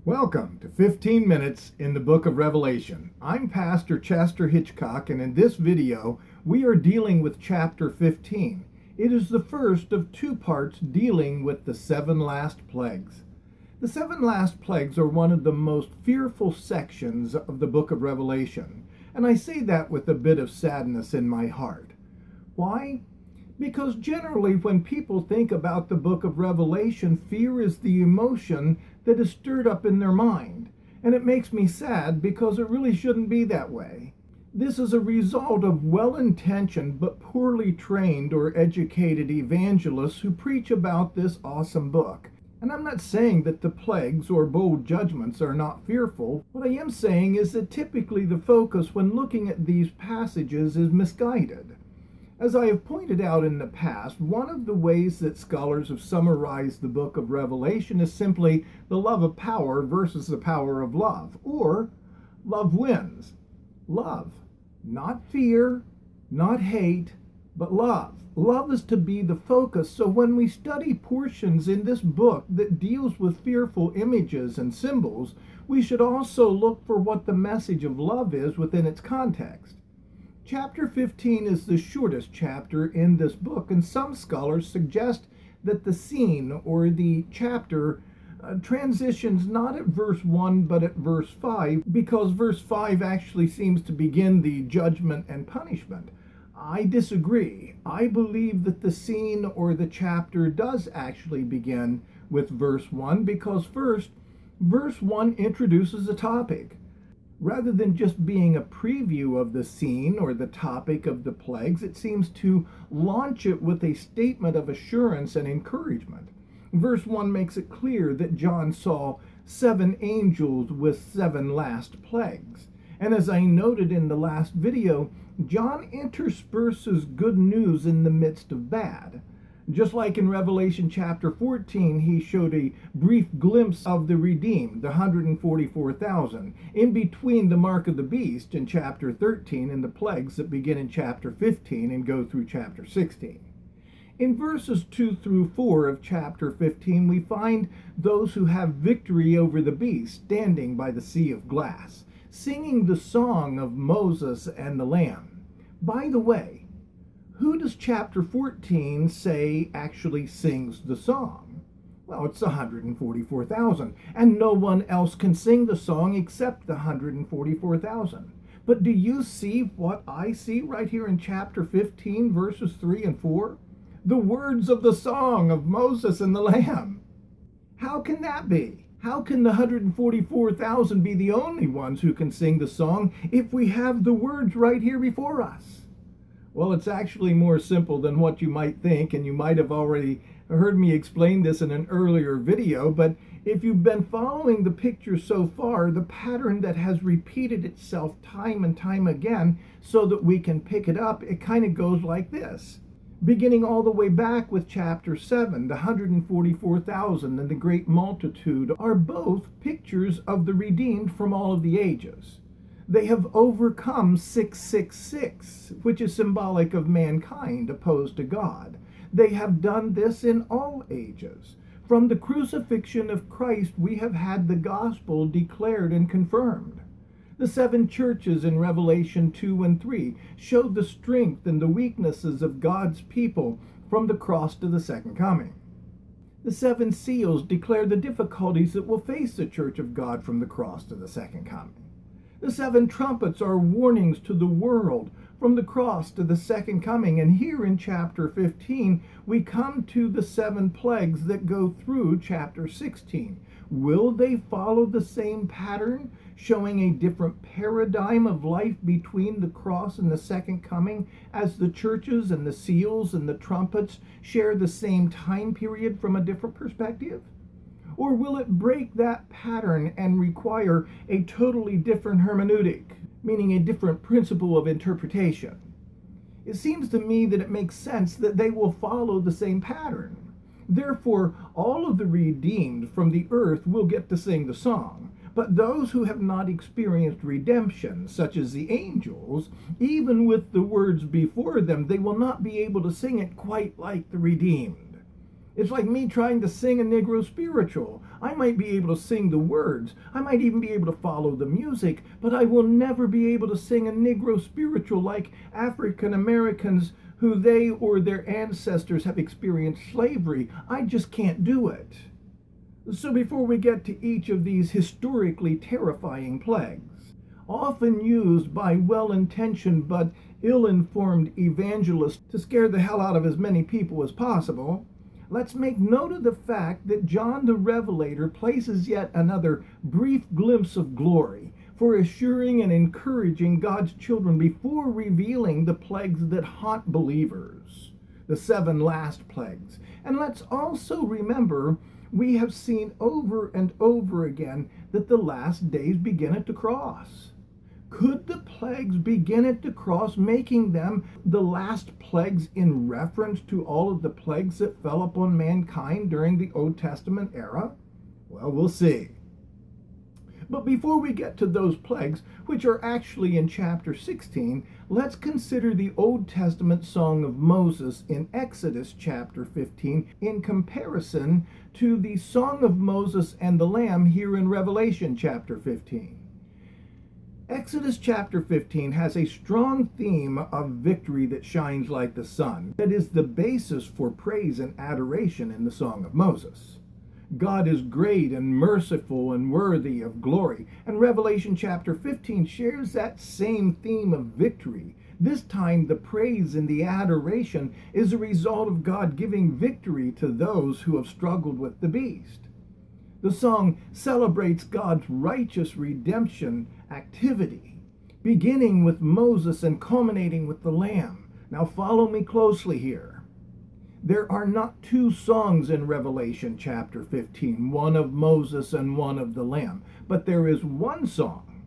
Welcome to 15 Minutes in the Book of Revelation. I'm Pastor Chester Hitchcock, and in this video, we are dealing with chapter 15. It is the first of two parts dealing with the seven last plagues. The seven last plagues are one of the most fearful sections of the book of Revelation, and I say that with a bit of sadness in my heart. Why? Because generally when people think about the book of Revelation, fear is the emotion that is stirred up in their mind. And it makes me sad because it really shouldn't be that way. This is a result of well-intentioned but poorly trained or educated evangelists who preach about this awesome book. And I'm not saying that the plagues or bold judgments are not fearful. What I am saying is that typically the focus when looking at these passages is misguided. As I have pointed out in the past, one of the ways that scholars have summarized the book of Revelation is simply the love of power versus the power of love, or love wins. Love, not fear, not hate, but love. Love is to be the focus, so when we study portions in this book that deals with fearful images and symbols, we should also look for what the message of love is within its context. Chapter 15 is the shortest chapter in this book, and some scholars suggest that the scene or the chapter transitions not at verse 1 but at verse 5, because verse 5 actually seems to begin the judgment and punishment. I disagree. I believe that the scene or the chapter does actually begin with verse 1, because first, verse 1 introduces a topic. Rather than just being a preview of the scene or the topic of the plagues, it seems to launch it with a statement of assurance and encouragement. Verse 1 makes it clear that John saw seven angels with seven last plagues. And as I noted in the last video, John intersperses good news in the midst of bad. Just like in Revelation chapter 14, he showed a brief glimpse of the redeemed, the 144,000, in between the mark of the beast in chapter 13 and the plagues that begin in chapter 15 and go through chapter 16. In verses 2 through 4 of chapter 15, we find those who have victory over the beast standing by the sea of glass, singing the song of Moses and the Lamb. By the way, who does chapter 14 say actually sings the song? Well, it's 144,000, and no one else can sing the song except the 144,000. But do you see what I see right here in chapter 15, verses 3 and 4? The words of the song of Moses and the Lamb. How can that be? How can the 144,000 be the only ones who can sing the song if we have the words right here before us? Well, it's actually more simple than what you might think, and you might have already heard me explain this in an earlier video, but if you've been following the picture so far, the pattern that has repeated itself time and time again so that we can pick it up, it kind of goes like this. Beginning all the way back with chapter 7, the 144,000 and the great multitude are both pictures of the redeemed from all of the ages. They have overcome 666, which is symbolic of mankind opposed to God. They have done this in all ages. From the crucifixion of Christ, we have had the gospel declared and confirmed. The seven churches in Revelation 2 and 3 show the strength and the weaknesses of God's people from the cross to the second coming. The seven seals declare the difficulties that will face the church of God from the cross to the second coming. The seven trumpets are warnings to the world from the cross to the second coming. And here in chapter 15, we come to the seven plagues that go through chapter 16. Will they follow the same pattern, showing a different paradigm of life between the cross and the second coming, as the churches and the seals and the trumpets share the same time period from a different perspective? Or will it break that pattern and require a totally different hermeneutic, meaning a different principle of interpretation? It seems to me that it makes sense that they will follow the same pattern. Therefore, all of the redeemed from the earth will get to sing the song, but those who have not experienced redemption, such as the angels, even with the words before them, they will not be able to sing it quite like the redeemed. It's like me trying to sing a Negro spiritual. I might be able to sing the words. I might even be able to follow the music, but I will never be able to sing a Negro spiritual like African Americans who they or their ancestors have experienced slavery. I just can't do it. So before we get to each of these historically terrifying plagues, often used by well-intentioned but ill-informed evangelists to scare the hell out of as many people as possible, let's make note of the fact that John the Revelator places yet another brief glimpse of glory for assuring and encouraging God's children before revealing the plagues that haunt believers, the 7 last plagues. And let's also remember, we have seen over and over again that the last days begin at the cross. Could the plagues begin at the cross, making them the last plagues in reference to all of the plagues that fell upon mankind during the Old Testament era? Well, we'll see. But before we get to those plagues, which are actually in chapter 16, let's consider the Old Testament Song of Moses in Exodus chapter 15 in comparison to the Song of Moses and the Lamb here in Revelation chapter 15. Exodus chapter 15 has a strong theme of victory that shines like the sun, that is the basis for praise and adoration in the Song of Moses. God is great and merciful and worthy of glory, and Revelation chapter 15 shares that same theme of victory. This time the praise and the adoration is a result of God giving victory to those who have struggled with the beast. The song celebrates God's righteous redemption activity, beginning with Moses and culminating with the Lamb. Now follow me closely here. There are not 2 songs in Revelation chapter 15, one of Moses and one of the Lamb, but there is one song,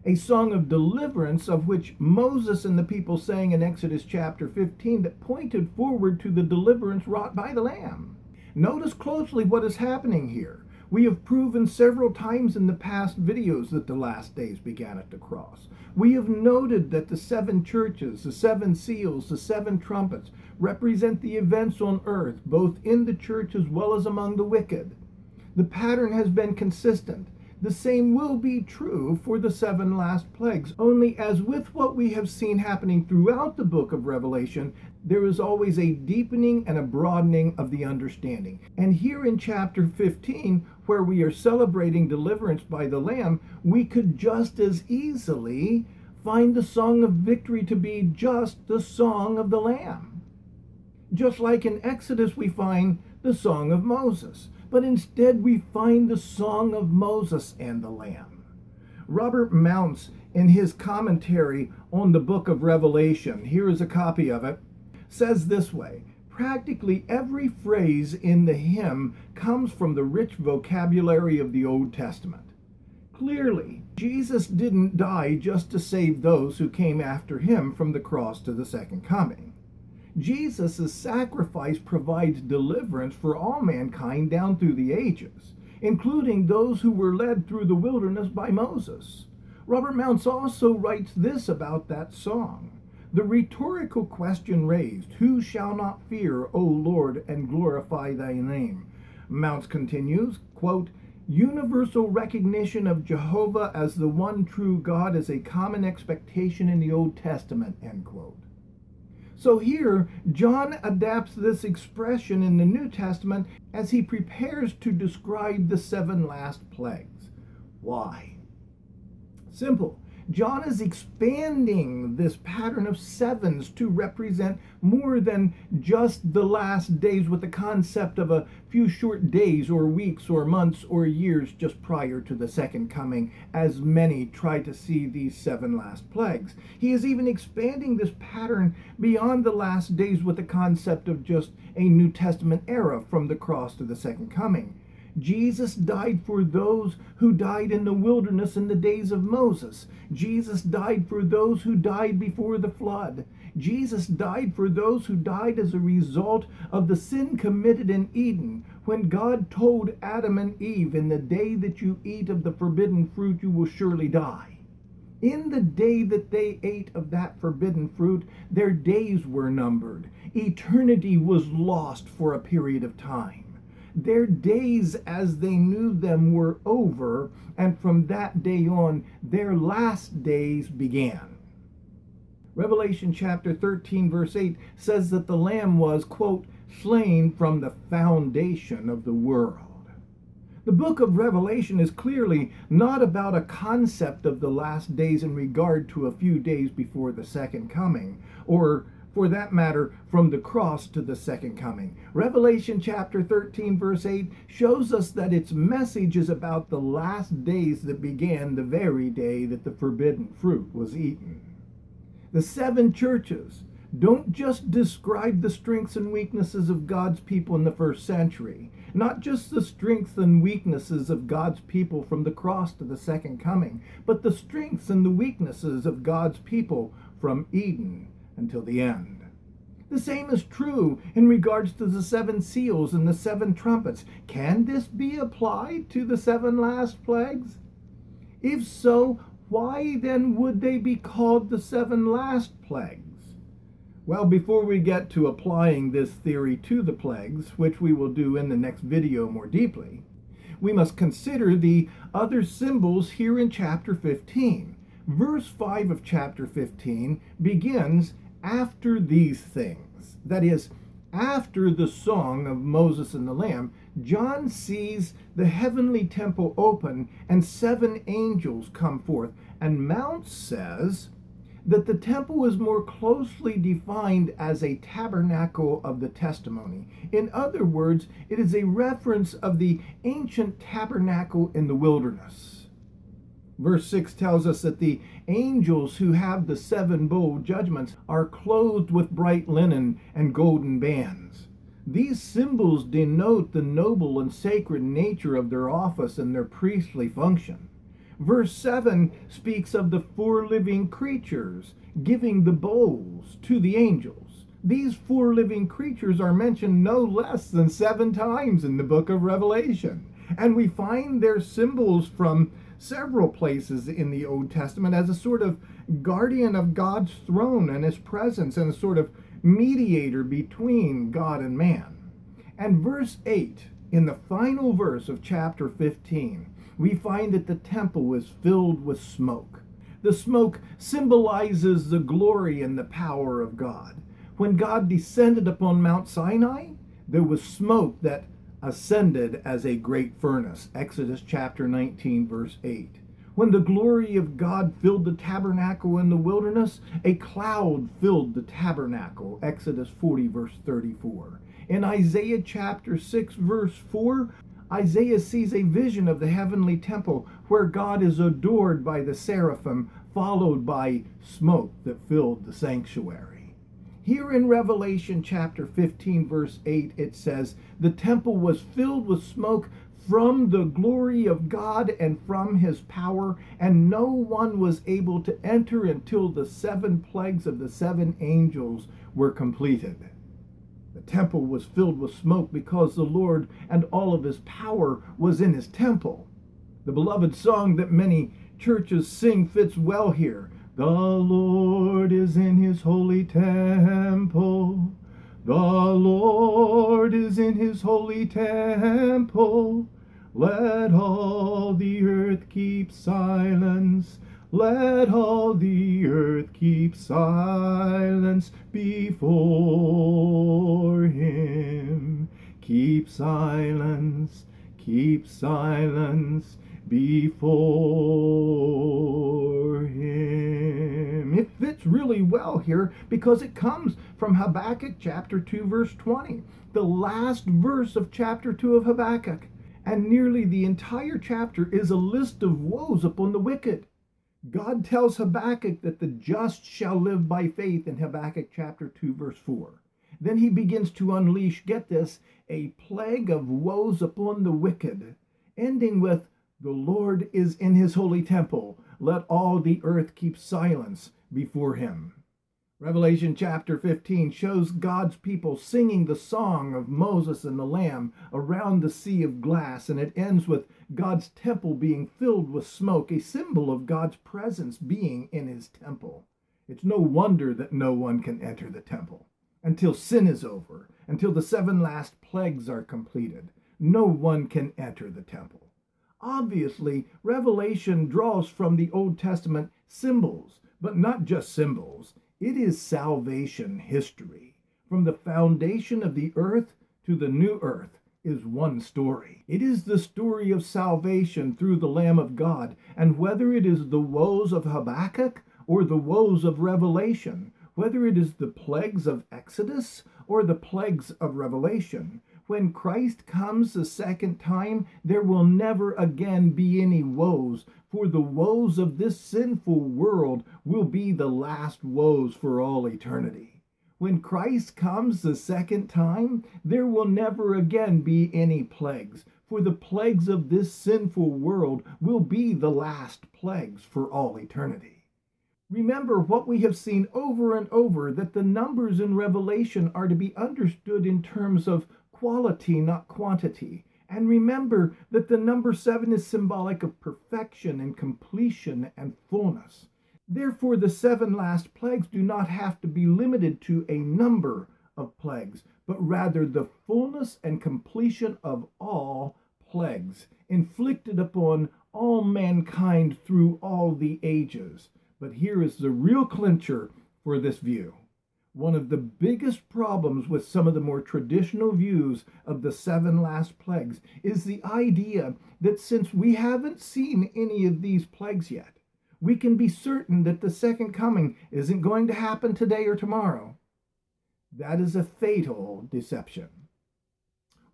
a song of deliverance of which Moses and the people sang in Exodus chapter 15 that pointed forward to the deliverance wrought by the Lamb. Notice closely what is happening here. We have proven several times in the past videos that the last days began at the cross. We have noted that the 7 churches, the 7 seals, the 7 trumpets represent the events on earth, both in the church as well as among the wicked. The pattern has been consistent. The same will be true for the 7 last plagues, only as with what we have seen happening throughout the book of Revelation, there is always a deepening and a broadening of the understanding. And here in chapter 15, where we are celebrating deliverance by the Lamb, we could just as easily find the song of victory to be just the song of the Lamb. Just like in Exodus we find the song of Moses, but instead we find the song of Moses and the Lamb. Robert Mounce, in his commentary on the book of Revelation, here is a copy of it, says this way: practically every phrase in the hymn comes from the rich vocabulary of the Old Testament. Clearly, Jesus didn't die just to save those who came after him from the cross to the second coming. Jesus' sacrifice provides deliverance for all mankind down through the ages, including those who were led through the wilderness by Moses. Robert Mounce also writes this about that song: the rhetorical question raised, "Who shall not fear, O Lord, and glorify thy name?" Mounce continues, quote, "Universal recognition of Jehovah as the one true God is a common expectation in the Old Testament," end quote. So here, John adapts this expression in the New Testament as he prepares to describe the 7 last plagues. Why? Simple. John is expanding this pattern of 7s to represent more than just the last days with the concept of a few short days or weeks or months or years just prior to the second coming, as many try to see these 7 last plagues. He is even expanding this pattern beyond the last days with the concept of just a New Testament era from the cross to the second coming. Jesus died for those who died in the wilderness in the days of Moses. Jesus died for those who died before the flood. Jesus died for those who died as a result of the sin committed in Eden, when God told Adam and Eve, "In the day that you eat of the forbidden fruit, you will surely die." In the day that they ate of that forbidden fruit, their days were numbered. Eternity was lost for a period of time. their days as they knew them were over, and from that day on, their last days began. Revelation chapter 13, verse 8 says that the Lamb was, quote, slain from the foundation of the world. The book of Revelation is clearly not about a concept of the last days in regard to a few days before the second coming, or for that matter, from the cross to the second coming. Revelation chapter 13, verse 8 shows us that its message is about the last days that began the very day that the forbidden fruit was eaten. The seven churches don't just describe the strengths and weaknesses of God's people in the first century, not just the strengths and weaknesses of God's people from the cross to the second coming, but the strengths and the weaknesses of God's people from Eden until the end. The same is true in regards to the seven seals and the seven trumpets. Can this be applied to the seven last plagues? If so, why then would they be called the seven last plagues? Well, before we get to applying this theory to the plagues, which we will do in the next video more deeply, we must consider the other symbols here in chapter 15. Verse 5 of chapter 15 begins after these things. That is, after the song of Moses and the Lamb, John sees the heavenly temple open and seven angels come forth. And Mount says that the temple is more closely defined as a tabernacle of the testimony. In other words, it is a reference of the ancient tabernacle in the wilderness. Verse 6 tells us that the angels who have the seven bowl judgments are clothed with bright linen and golden bands. These symbols denote the noble and sacred nature of their office and their priestly function. Verse 7 speaks of the four living creatures giving the bowls to the angels. These four living creatures are mentioned no less than 7 times in the book of Revelation, and we find their symbols from several places in the Old Testament as a sort of guardian of God's throne and his presence, and a sort of mediator between God and man. And verse 8, in the final verse of chapter 15, we find that the temple is filled with smoke. The smoke symbolizes the glory and the power of God. When God descended upon Mount Sinai, there was smoke that ascended as a great furnace. Exodus chapter 19, verse 8. When the glory of God filled the tabernacle in the wilderness, a cloud filled the tabernacle. Exodus 40, verse 34. In Isaiah chapter 6, verse 4, Isaiah sees a vision of the heavenly temple where God is adored by the seraphim, followed by smoke that filled the sanctuary. Here in Revelation chapter 15, verse 8, it says, the temple was filled with smoke from the glory of God and from his power, and no one was able to enter until the 7 plagues of the 7 angels were completed. The temple was filled with smoke because the Lord and all of his power was in his temple. The beloved song that many churches sing fits well here. The Lord is in his holy temple. The Lord is in his holy temple. Let all the earth keep silence. Let all the earth keep silence before him. Keep silence before him. It fits really well here because it comes from Habakkuk chapter 2, verse 20, the last verse of chapter 2 of Habakkuk. And nearly the entire chapter is a list of woes upon the wicked. God tells Habakkuk that the just shall live by faith in Habakkuk chapter 2, verse 4. Then he begins to unleash, get this, a plague of woes upon the wicked, ending with, the Lord is in his holy temple. Let all the earth keep silence before him. Revelation chapter 15 shows God's people singing the song of Moses and the Lamb around the sea of glass, and it ends with God's temple being filled with smoke, a symbol of God's presence being in his temple. It's no wonder that no one can enter the temple until sin is over, until the 7 last plagues are completed. no one can enter the temple. Obviously, Revelation draws from the Old Testament symbols, but not just symbols. It is salvation history. From the foundation of the earth to the new earth is one story. It is the story of salvation through the Lamb of God, and whether it is the woes of Habakkuk or the woes of Revelation, whether it is the plagues of Exodus or the plagues of Revelation, when Christ comes the second time, there will never again be any woes, for the woes of this sinful world will be the last woes for all eternity. When Christ comes the second time, there will never again be any plagues, for the plagues of this sinful world will be the last plagues for all eternity. Remember what we have seen over and over, that the numbers in Revelation are to be understood in terms of quality, not quantity. And remember that the number 7 is symbolic of perfection and completion and fullness. Therefore, the 7 last plagues do not have to be limited to a number of plagues, but rather the fullness and completion of all plagues inflicted upon all mankind through all the ages. But here is the real clincher for this view. One of the biggest problems with some of the more traditional views of the 7 last plagues is the idea that since we haven't seen any of these plagues yet, we can be certain that the second coming isn't going to happen today or tomorrow. That is a fatal deception.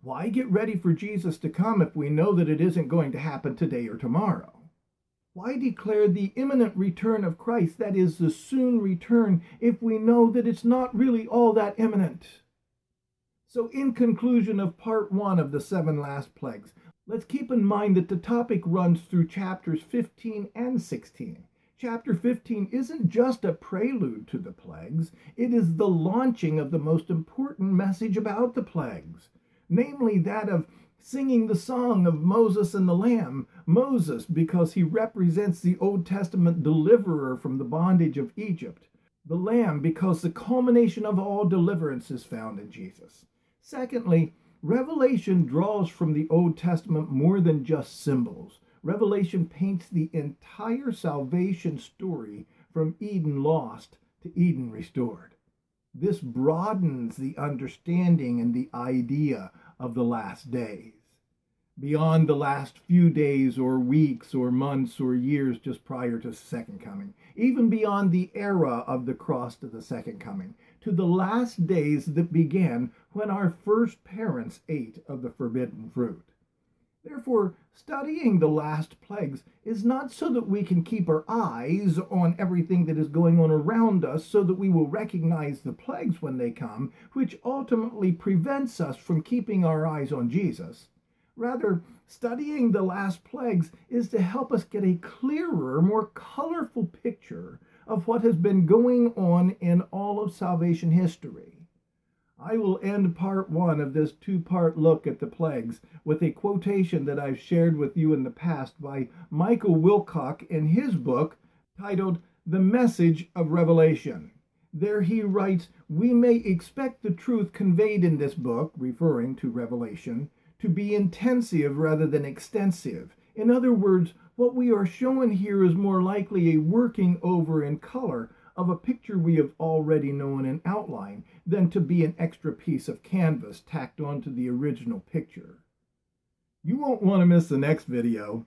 Why get ready for Jesus to come if we know that it isn't going to happen today or tomorrow? Why declare the imminent return of Christ, that is, the soon return, if we know that it's not really all that imminent? So in conclusion of part 1 of the 7 last plagues, let's keep in mind that the topic runs through chapters 15 and 16. Chapter 15 isn't just a prelude to the plagues, it is the launching of the most important message about the plagues, namely that of singing the song of Moses and the Lamb. Moses, because he represents the Old Testament deliverer from the bondage of Egypt. The Lamb, because the culmination of all deliverance is found in Jesus. Secondly, Revelation draws from the Old Testament more than just symbols. Revelation paints the entire salvation story from Eden lost to Eden restored. This broadens the understanding and the idea of the last days, beyond the last few days or weeks or months or years just prior to the second coming, even beyond the era of the cross to the second coming, to the last days that began when our first parents ate of the forbidden fruit. Therefore, studying the last plagues is not so that we can keep our eyes on everything that is going on around us so that we will recognize the plagues when they come, which ultimately prevents us from keeping our eyes on Jesus. Rather, studying the last plagues is to help us get a clearer, more colorful picture of what has been going on in all of salvation history. I will end part 1 of this 2-part look at the plagues with a quotation that I've shared with you in the past by Michael Wilcock in his book titled The Message of Revelation. There he writes, "We may expect the truth conveyed in this book," referring to Revelation, "to be intensive rather than extensive. In other words, what we are shown here is more likely a working over in color of a picture we have already known in outline than to be an extra piece of canvas tacked onto the original picture." You won't want to miss the next video,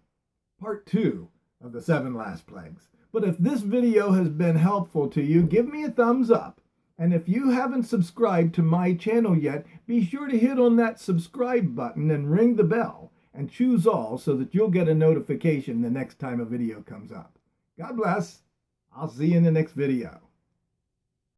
part 2 of the 7 last plagues. But if this video has been helpful to you, give me a thumbs up. And if you haven't subscribed to my channel yet, be sure to hit on that subscribe button and ring the bell and choose all so that you'll get a notification the next time a video comes up. God bless. I'll see you in the next video.